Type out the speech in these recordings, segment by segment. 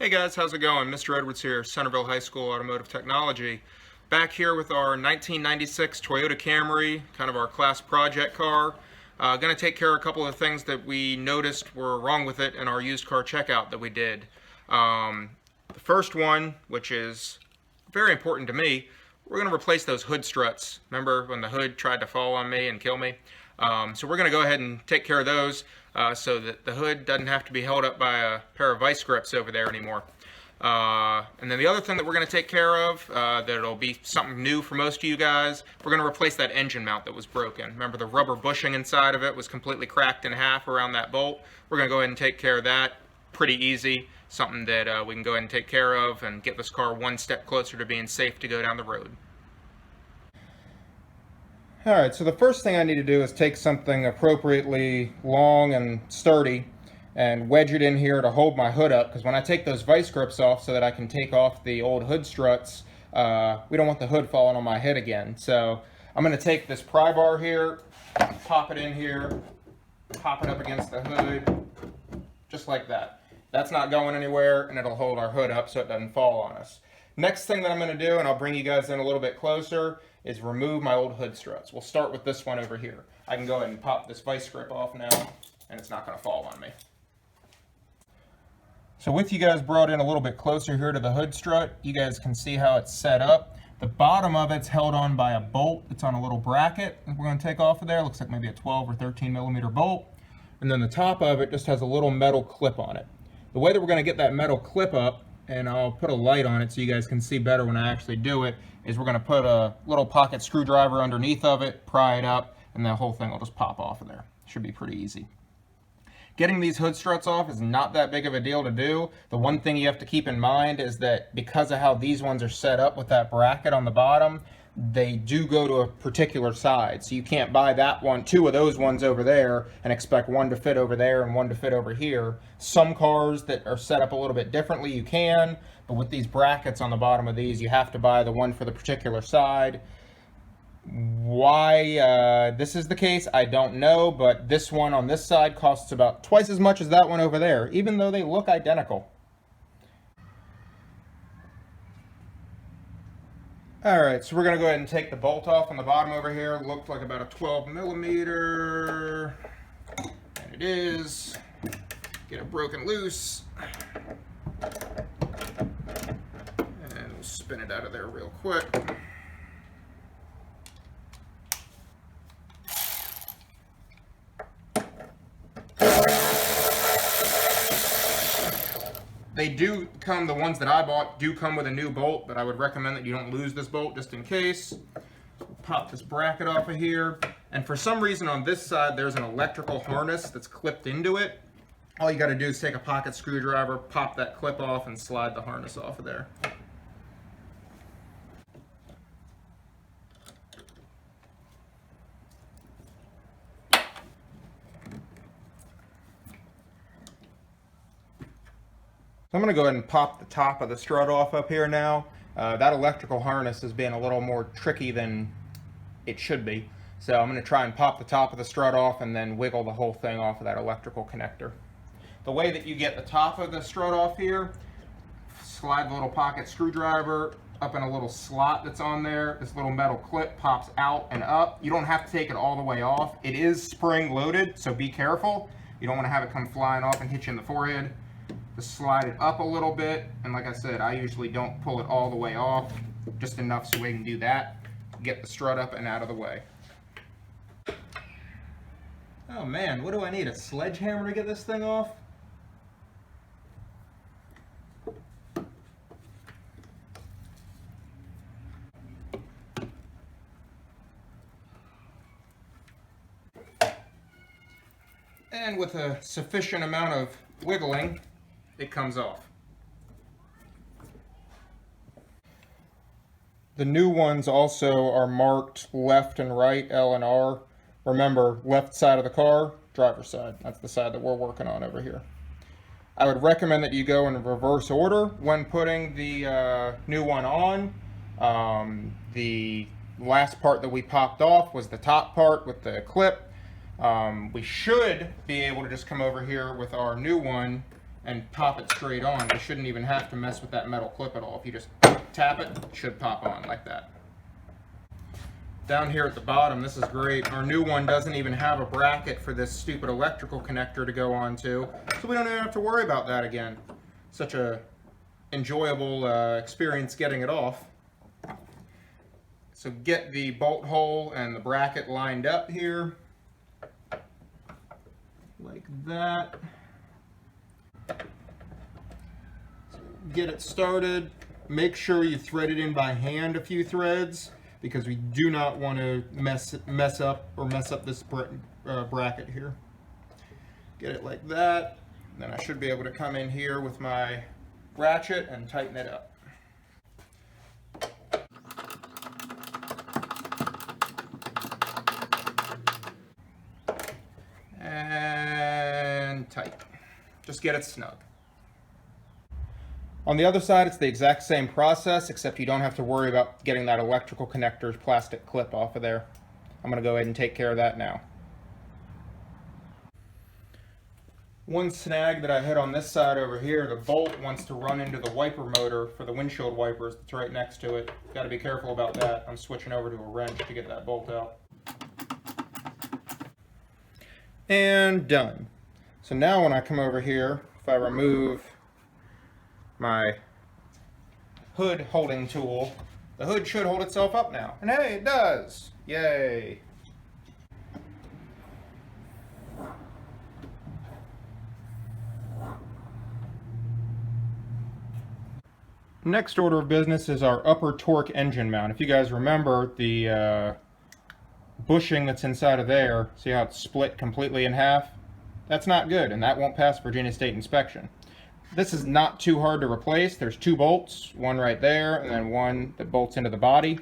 Hey guys, how's it going? Mr. Edwards here, Centreville High School Automotive Technology. Back here with our 1996 Toyota Camry, kind of our class project car. Going to take care of a couple of things that we noticed were wrong with it in our used car checkout that we did. The first one, which is very important to me, we're going to replace those hood struts. Remember when the hood tried to fall on me and kill me? So we're going to go ahead and take care of those so that the hood doesn't have to be held up by a pair of vice grips over there anymore. And then the other thing that we're going to take care of, that'll be something new for most of you guys, we're going to replace that engine mount that was broken. Remember the rubber bushing inside of it was completely cracked in half around that bolt? We're going to go ahead and take care of that. Pretty easy. Something that we can go ahead and take care of and get this car one step closer to being safe to go down the road. Alright, so the first thing I need to do is take something appropriately long and sturdy and wedge it in here to hold my hood up, because when I take those vice grips off so that I can take off the old hood struts, we don't want the hood falling on my head again. So I'm going to take this pry bar here, pop it in here, pop it up against the hood, just like that. That's not going anywhere, and it'll hold our hood up so it doesn't fall on us. Next thing that I'm going to do, and I'll bring you guys in a little bit closer, is remove my old hood struts. We'll start with this one over here. I can go ahead and pop this vice grip off now, and it's not going to fall on me. So with you guys brought in a little bit closer here to the hood strut, you guys can see how it's set up. The bottom of it's held on by a bolt. It's on a little bracket that we're going to take off of there. Looks like maybe a 12 or 13 millimeter bolt. And then the top of it just has a little metal clip on it. The way that we're going to get that metal clip up, and I'll put a light on it so you guys can see better when I actually do it, is we're going to put a little pocket screwdriver underneath of it, pry it up, and the whole thing will just pop off of there. Should be pretty easy. Getting these hood struts off is not that big of a deal to do. The one thing you have to keep in mind is that because of how these ones are set up with that bracket on the bottom, they do go to a particular side. So you can't buy that one, two of those ones over there, and expect one to fit over there and one to fit over here. Some cars that are set up a little bit differently, you can, but with these brackets on the bottom of these, you have to buy the one for the particular side. Why this is the case, I don't know, but this one on this side costs about twice as much as that one over there, even though they look identical. Alright, so we're going to go ahead and take the bolt off on the bottom over here. It looked like about a 12 millimeter, and it is. Get it broken loose, and we'll spin it out of there real quick. They do come, the ones that I bought do come with a new bolt, but I would recommend that you don't lose this bolt just in case. Pop this bracket off of here, and for some reason on this side there's an electrical harness that's clipped into it. All you got to do is take a pocket screwdriver, pop that clip off, and slide the harness off of there. I'm going to go ahead and pop the top of the strut off up here now. That electrical harness is being a little more tricky than it should be. So I'm going to try and pop the top of the strut off and then wiggle the whole thing off of that electrical connector. The way that you get the top of the strut off here, slide the little pocket screwdriver up in a little slot that's on there. This little metal clip pops out and up. You don't have to take it all the way off. It is spring loaded, so be careful. You don't want to have it come flying off and hit you in the forehead. Just slide it up a little bit, and like I said, I usually don't pull it all the way off, just enough so we can do that, get the strut up and out of the way. Oh man, what do I need, a sledgehammer to get this thing off? And with a sufficient amount of wiggling, it comes off. The new ones also are marked left and right, L and R. Remember, left side of the car, driver's side. That's the side that we're working on over here. I would recommend that you go in reverse order when putting the new one on. The last part that we popped off was the top part with the clip. We should be able to just come over here with our new one and pop it straight on. You shouldn't even have to mess with that metal clip at all. If you just tap it, it should pop on like that. Down here at the bottom, this is great. Our new one doesn't even have a bracket for this stupid electrical connector to go onto, so we don't even have to worry about that again. Such a enjoyable experience getting it off. So get the bolt hole and the bracket lined up here, like that. Get it started. Make sure you thread it in by hand a few threads, because we do not want to mess up this bracket here. Get it like that. Then I should be able to come in here with my ratchet and tighten it up. And tight. Just get it snug. On the other side, it's the exact same process, except you don't have to worry about getting that electrical connector's plastic clip off of there. I'm going to go ahead and take care of that now. One snag that I hit on this side over here, the bolt wants to run into the wiper motor for the windshield wipers that's right next to it. Got to be careful about that. I'm switching over to a wrench to get that bolt out. And done. So now when I come over here, if I remove my hood holding tool, the hood should hold itself up now. And hey, it does! Yay! Next order of business is our upper torque engine mount. If you guys remember, the bushing that's inside of there, see how it's split completely in half? That's not good, and that won't pass Virginia State inspection. This is not too hard to replace. There's two bolts, one right there, and then one that bolts into the body.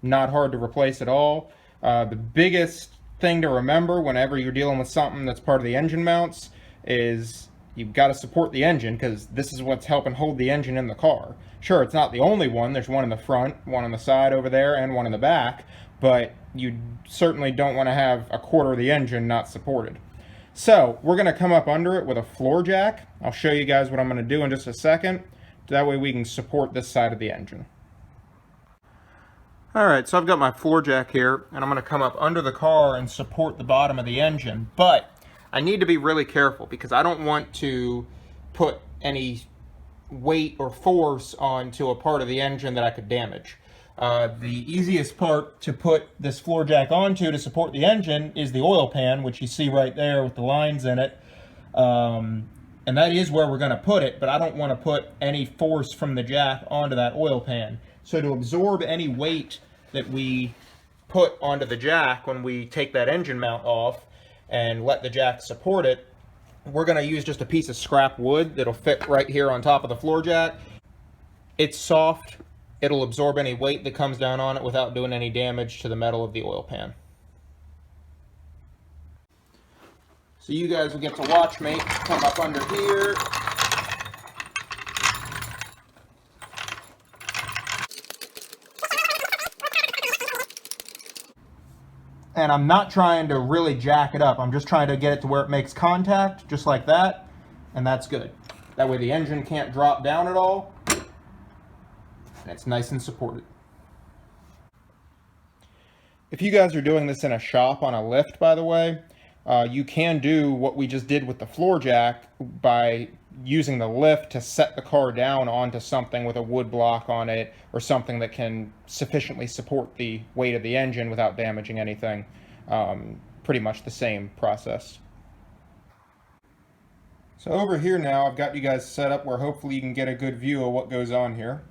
Not hard to replace at all. The biggest thing to remember whenever you're dealing with something that's part of the engine mounts is you've got to support the engine, because this is what's helping hold the engine in the car. Sure, it's not the only one. There's one in the front, one on the side over there, and one in the back, but you certainly don't want to have a quarter of the engine not supported. So we're going to come up under it with a floor jack. I'll show you guys what I'm going to do in just a second. That way we can support this side of the engine. Alright, so I've got my floor jack here, and I'm going to come up under the car and support the bottom of the engine. But I need to be really careful, because I don't want to put any weight or force onto a part of the engine that I could damage. The easiest part to put this floor jack onto to support the engine is the oil pan, which you see right there with the lines in it. And that is where we're going to put it, but I don't want to put any force from the jack onto that oil pan. So to absorb any weight that we put onto the jack when we take that engine mount off and let the jack support it, we're going to use just a piece of scrap wood that'll fit right here on top of the floor jack. It's soft. It'll absorb any weight that comes down on it without doing any damage to the metal of the oil pan. So you guys will get to watch me come up under here. And I'm not trying to really jack it up. I'm just trying to get it to where it makes contact, just like that. And that's good. That way the engine can't drop down at all. And it's nice and supported. If you guys are doing this in a shop on a lift, by the way, you can do what we just did with the floor jack by using the lift to set the car down onto something with a wood block on it, or something that can sufficiently support the weight of the engine without damaging anything. Pretty much the same process. So over here now, I've got you guys set up where hopefully you can get a good view of what goes on here.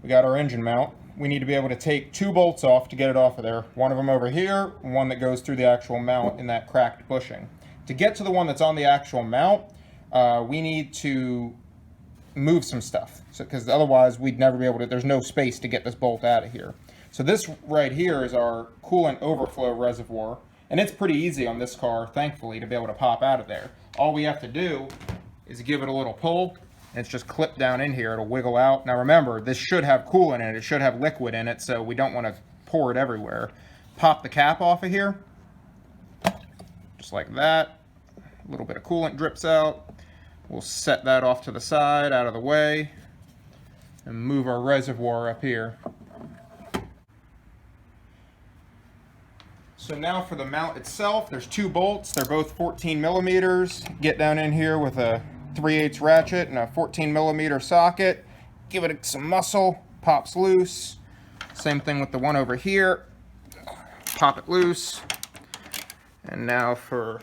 We got our engine mount. We need to be able to take two bolts off to get it off of there. One of them over here, one that goes through the actual mount in that cracked bushing. To get to the one that's on the actual mount, we need to move some stuff, because otherwise we'd never be able to, there's no space to get this bolt out of here. So this right here is our coolant overflow reservoir, and it's pretty easy on this car, thankfully, to be able to pop out of there. All we have to do is give it a little pull, and it's just clipped down in here. It'll wiggle out. Now remember, this should have coolant in it. It should have liquid in it, so we don't want to pour it everywhere. Pop the cap off of here, just like that. A little bit of coolant drips out. We'll set that off to the side, out of the way, and move our reservoir up here. So now for the mount itself, there's 2 bolts. They're both 14 millimeters. Get down in here with a 3/8 ratchet and a 14 millimeter socket. Give it some muscle, pops loose. Same thing with the one over here. Pop it loose. And now for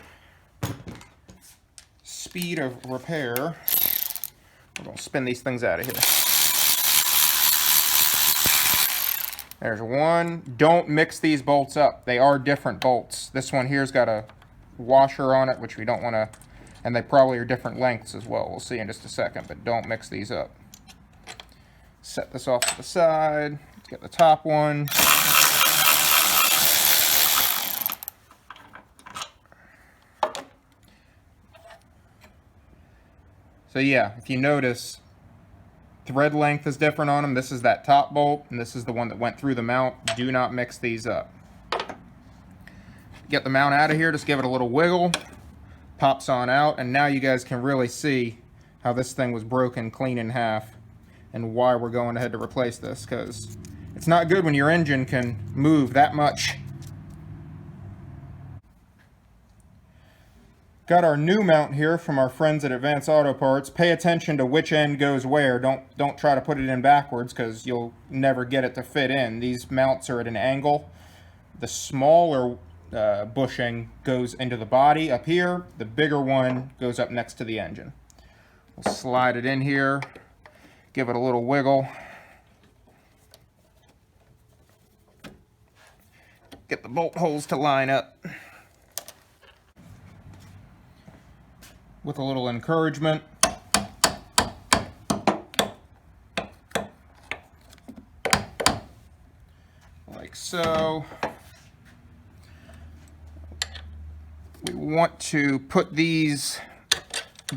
speed of repair, we're gonna spin these things out of here. There's one. Don't mix these bolts up. They are different bolts. This one here's got a washer on it, which we don't want to, and they probably are different lengths as well. We'll see in just a second, but don't mix these up. Set this off to the side. Let's get the top one. So yeah, if you notice, thread length is different on them. This is that top bolt, and this is the one that went through the mount. Do not mix these up. Get the mount out of here, just give it a little wiggle. Pops on out, and now you guys can really see how this thing was broken clean in half and why we're going ahead to replace this, because it's not good when your engine can move that much. Got our new mount here from our friends at Advanced Auto Parts. Pay attention to which end goes where. Don't try to put it in backwards because you'll never get it to fit in. These mounts are at an angle. The smaller bushing goes into the body up here. The bigger one goes up next to the engine. We'll slide it in here. Give it a little wiggle. Get the bolt holes to line up. With a little encouragement. Like so. We want to put these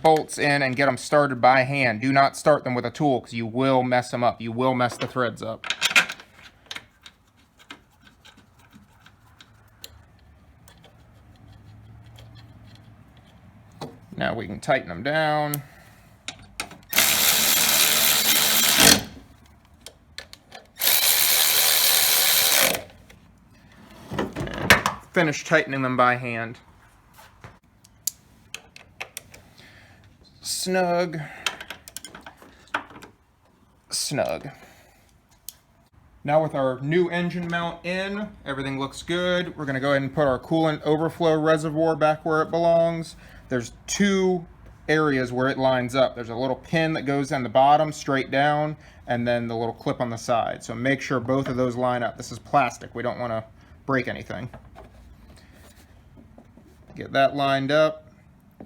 bolts in and get them started by hand. Do not start them with a tool because you will mess them up. You will mess the threads up. Now we can tighten them down. Finish tightening them by hand. Snug. Snug. Now with our new engine mount in, everything looks good. We're going to go ahead and put our coolant overflow reservoir back where it belongs. There's 2 areas where it lines up. There's a little pin that goes on the bottom straight down, and then the little clip on the side. So make sure both of those line up. This is plastic. We don't want to break anything. Get that lined up.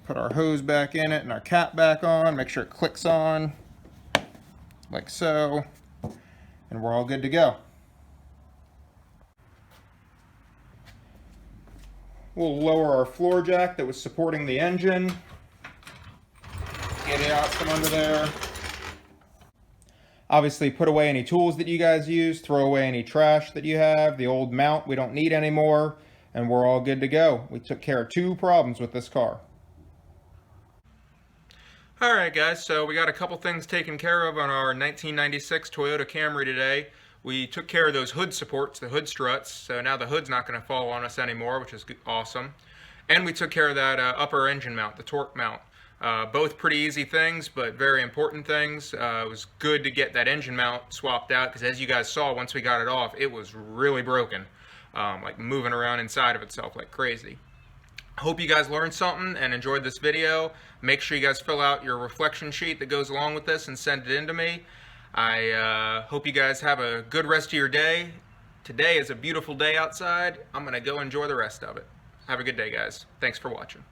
Put our hose back in it and our cap back on. Make sure it clicks on like so. And we're all good to go. We'll lower our floor jack that was supporting the engine. Get it out from under there. Obviously, put away any tools that you guys use. Throw away any trash that you have. The old mount we don't need anymore. And we're all good to go. We took care of 2 problems with this car. Alright guys, so we got a couple things taken care of on our 1996 Toyota Camry today. We took care of those hood supports, the hood struts, so now the hood's not going to fall on us anymore, which is awesome. And we took care of that upper engine mount, the torque mount. Both pretty easy things, but very important things. It was good to get that engine mount swapped out, because as you guys saw, once we got it off, it was really broken. Like moving around inside of itself like crazy. Hope you guys learned something and enjoyed this video. Make sure you guys fill out your reflection sheet that goes along with this and send it in to me. I hope you guys have a good rest of your day. Today is a beautiful day outside. I'm going to go enjoy the rest of it. Have a good day, guys. Thanks for watching.